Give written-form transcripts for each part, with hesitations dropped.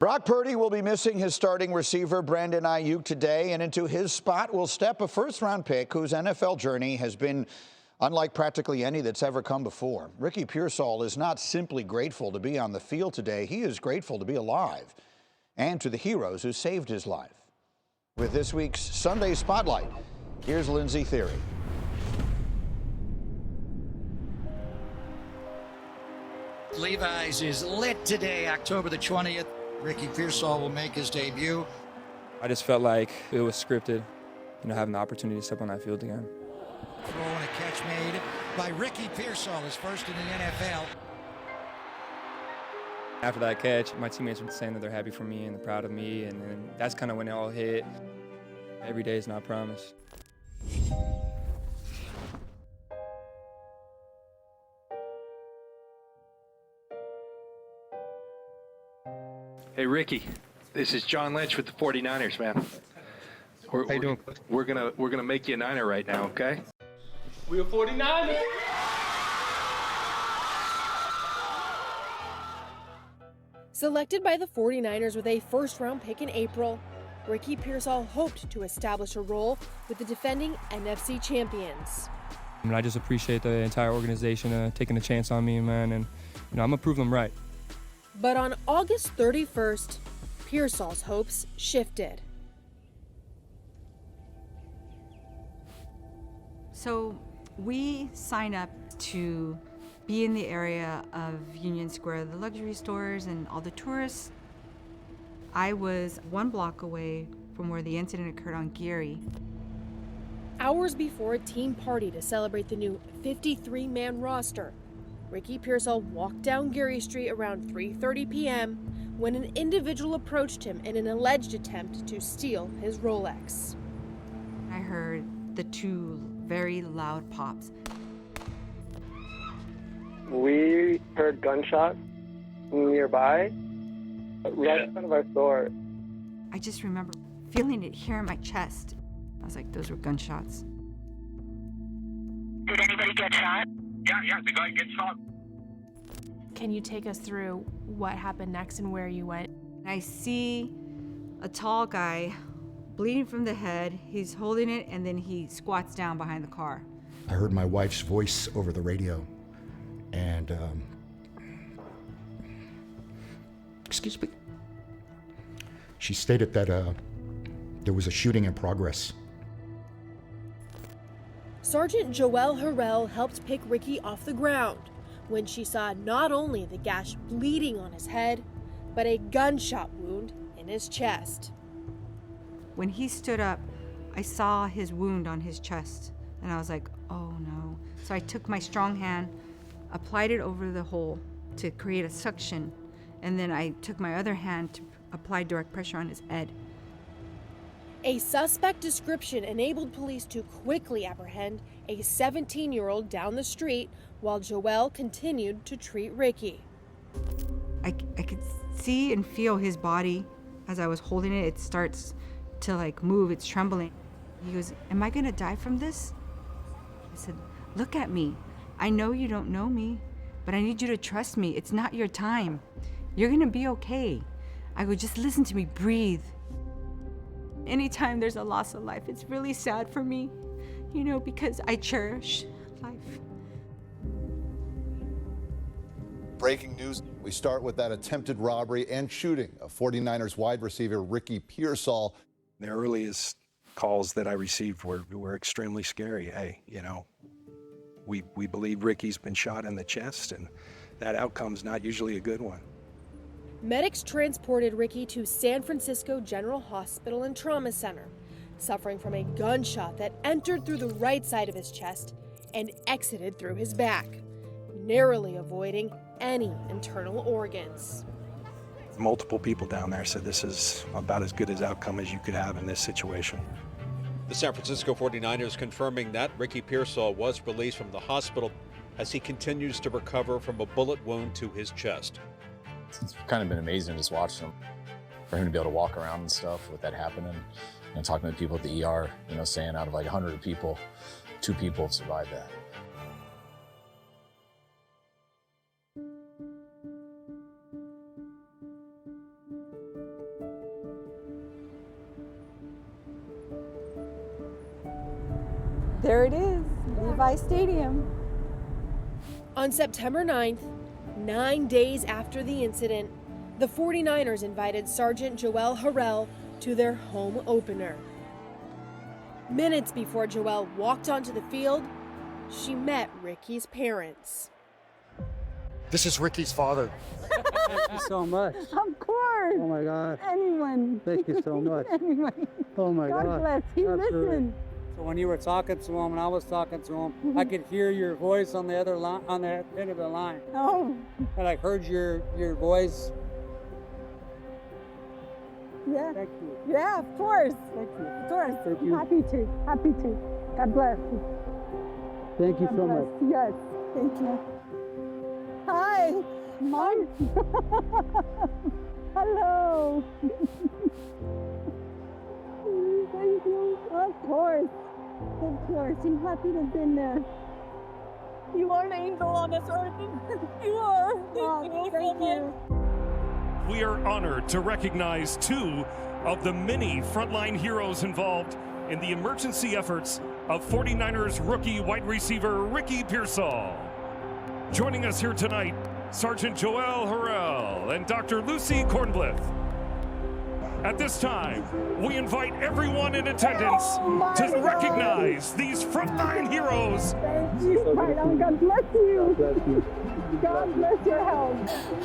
Brock Purdy will be missing his starting receiver Brandon Ayuk today, and into his spot will step a first-round pick whose NFL journey has been unlike practically any that's ever come before. Ricky Pearsall is not simply grateful to be on the field today. He is grateful to be alive and to the heroes who saved his life. With this week's Sunday Spotlight, here's Lindsey Thiry. Levi's is lit today, October the 20th. Ricky Pearsall will make his debut. I just felt like it was scripted, having the opportunity to step on that field again. Throw and a catch made by Ricky Pearsall, his first in the NFL. After that catch, my teammates were saying that they're happy for me and they're proud of me, and then that's kind of when it all hit. Every day is not promised. Hey, Ricky, this is John Lynch with the 49ers, man. How you doing? We're gonna make you a Niner right now, okay? We're 49ers. Selected by the 49ers with a first-round pick in April, Ricky Pearsall hoped to establish a role with the defending NFC champions. I just appreciate the entire organization taking a chance on me, man, and I'm gonna prove them right. But on August 31st, Pearsall's hopes shifted. So we sign up to be in the area of Union Square, the luxury stores and all the tourists. I was 1 block away from where the incident occurred on Geary. Hours before a team party to celebrate the new 53-man roster, Ricky Pearsall walked down Geary Street around 3:30 p.m. when an individual approached him in an alleged attempt to steal his Rolex. I heard the 2 very loud pops. We heard gunshots nearby, right in front of our store. I just remember feeling it here in my chest. I was like, those were gunshots. Did anybody get shot? Yeah, the guy gets shot. Can you take us through what happened next and where you went? I see a tall guy bleeding from the head. He's holding it, and then he squats down behind the car. I heard my wife's voice over the radio, and excuse me. She stated that there was a shooting in progress. Sergeant Joelle Harrell helped pick Ricky off the ground when she saw not only the gash bleeding on his head, but a gunshot wound in his chest. When he stood up, I saw his wound on his chest, and I was like, oh no. So I took my strong hand, applied it over the hole to create a suction, and then I took my other hand to apply direct pressure on his head. A suspect description enabled police to quickly apprehend a 17-year-old down the street while Joelle continued to treat Ricky. I could see and feel his body as I was holding it. It starts to move, it's trembling. He goes, am I gonna die from this? I said, look at me. I know you don't know me, but I need you to trust me. It's not your time. You're gonna be okay. I go, just listen to me, breathe. Anytime there's a loss of life, it's really sad for me, because I cherish life. Breaking news. We start with that attempted robbery and shooting of 49ers wide receiver Ricky Pearsall. The earliest calls that I received were extremely scary. Hey, we believe Ricky's been shot in the chest, and that outcome's not usually a good one. Medics transported Ricky to San Francisco General Hospital and Trauma Center, suffering from a gunshot that entered through the right side of his chest and exited through his back, narrowly avoiding any internal organs. Multiple people down there said this is about as good as outcome as you could have in this situation. The San Francisco 49ers confirming that Ricky Pearsall was released from the hospital as he continues to recover from a bullet wound to his chest. It's kind of been amazing just watching him, for him to be able to walk around and stuff with that happening, and talking to people at the ER, saying out of 100 people, 2 people have survived that. There it is, Levi Stadium. On September 9th, 9 days after the incident, the 49ers invited Sergeant Joelle Harrell to their home opener. Minutes before Joelle walked onto the field, she met Ricky's parents. This is Ricky's father. Thank you so much. Of course. Oh my God. Anyone. Thank you so much. Anyone. Oh my God God. bless. He listened. So when you were talking to him and I was talking to him, I could hear your voice on the other line, on the end of the line. Oh. And I heard your voice. Yeah. Thank you. Yeah, of course. Thank you. Of course. Thank you. Happy to. Happy to. God bless. Thank you God so bless. much. Yes. Thank you. Hi. Mom. Hello. Thank you. Of course. Of course. I'm happy to have been there. You are an angel on this earth. You are. Thank you. We are honored to recognize two of the many frontline heroes involved in the emergency efforts of 49ers rookie wide receiver Ricky Pearsall. Joining us here tonight, Sergeant Joelle Harrell and Dr. Lucy Kornblith. At this time, we invite everyone in attendance to recognize these frontline heroes. Thank you. God bless you. God bless you. God bless your health.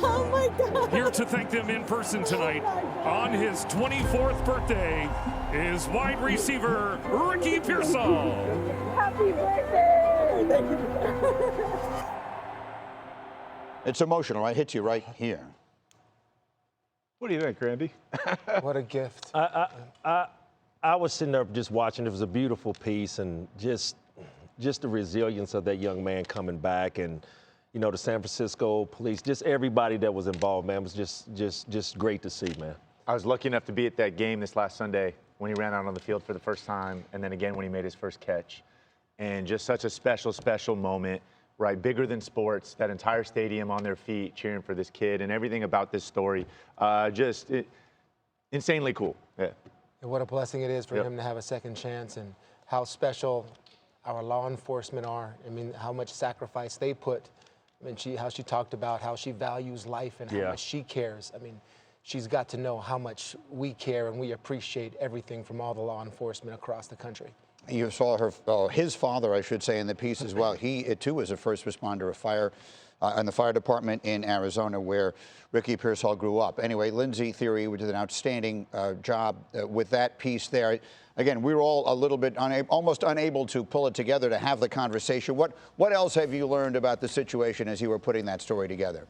Oh my God. Here to thank them in person tonight on his 24th birthday is wide receiver Ricky Pearsall. Happy birthday. Thank you. It's emotional. It hits you right here. What do you think, Randy? What a gift. I was sitting there just watching. It was a beautiful piece, and just the resilience of that young man coming back, and you know, the San Francisco police, just everybody that was involved, man, was just great to see, man. I was lucky enough to be at that game this last Sunday when he ran out on the field for the first time, and then again when he made his first catch. And just such a special moment, right? Bigger than sports, that entire stadium on their feet cheering for this kid, and everything about this story, insanely cool. Yeah. And what a blessing it is for him to have a second chance, and how special our law enforcement are. I mean, how much sacrifice they put. I mean, how she talked about how she values life and how much she cares. I mean, she's got to know how much we care and we appreciate everything from all the law enforcement across the country. You saw her, his father, I should say, in the piece as well. He, too, was a first responder, in the fire department in Arizona, where Ricky Pearsall grew up. Anyway, Lindsey Thiry did an outstanding job with that piece there. Again, we were all a little bit almost unable to pull it together to have the conversation. What else have you learned about the situation as you were putting that story together?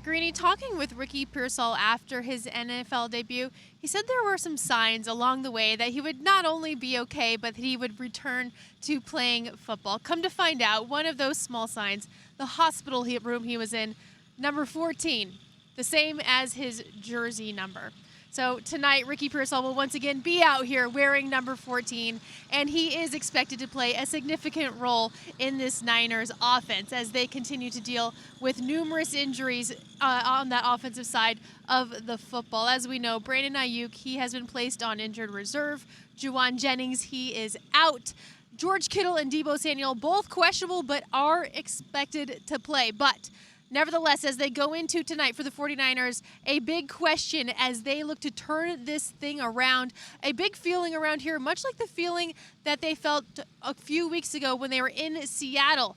Greeny, talking with Ricky Pearsall after his NFL debut, he said there were some signs along the way that he would not only be okay, but that he would return to playing football. Come to find out, one of those small signs, the hospital room he was in, number 14, the same as his jersey number. So tonight, Ricky Pearsall will once again be out here wearing number 14, and he is expected to play a significant role in this Niners offense as they continue to deal with numerous injuries on that offensive side of the football. As we know, Brandon Ayuk, he has been placed on injured reserve. Juwan Jennings, he is out. George Kittle and Deebo Samuel, both questionable, but are expected to play. But nevertheless, as they go into tonight for the 49ers, a big question as they look to turn this thing around. A big feeling around here, much like the feeling that they felt a few weeks ago when they were in Seattle.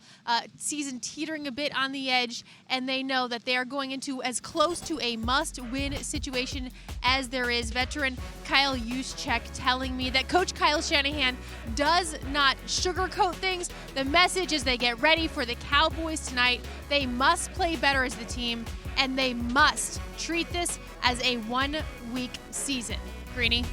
Season teetering a bit on the edge, and they know that they are going into as close to a must-win situation as there is. Veteran Kyle Juszczyk telling me that Coach Kyle Shanahan does not sugarcoat things. The message is they get ready for the Cowboys tonight. They must play better as the team, and they must treat this as a one-week season. Greeny.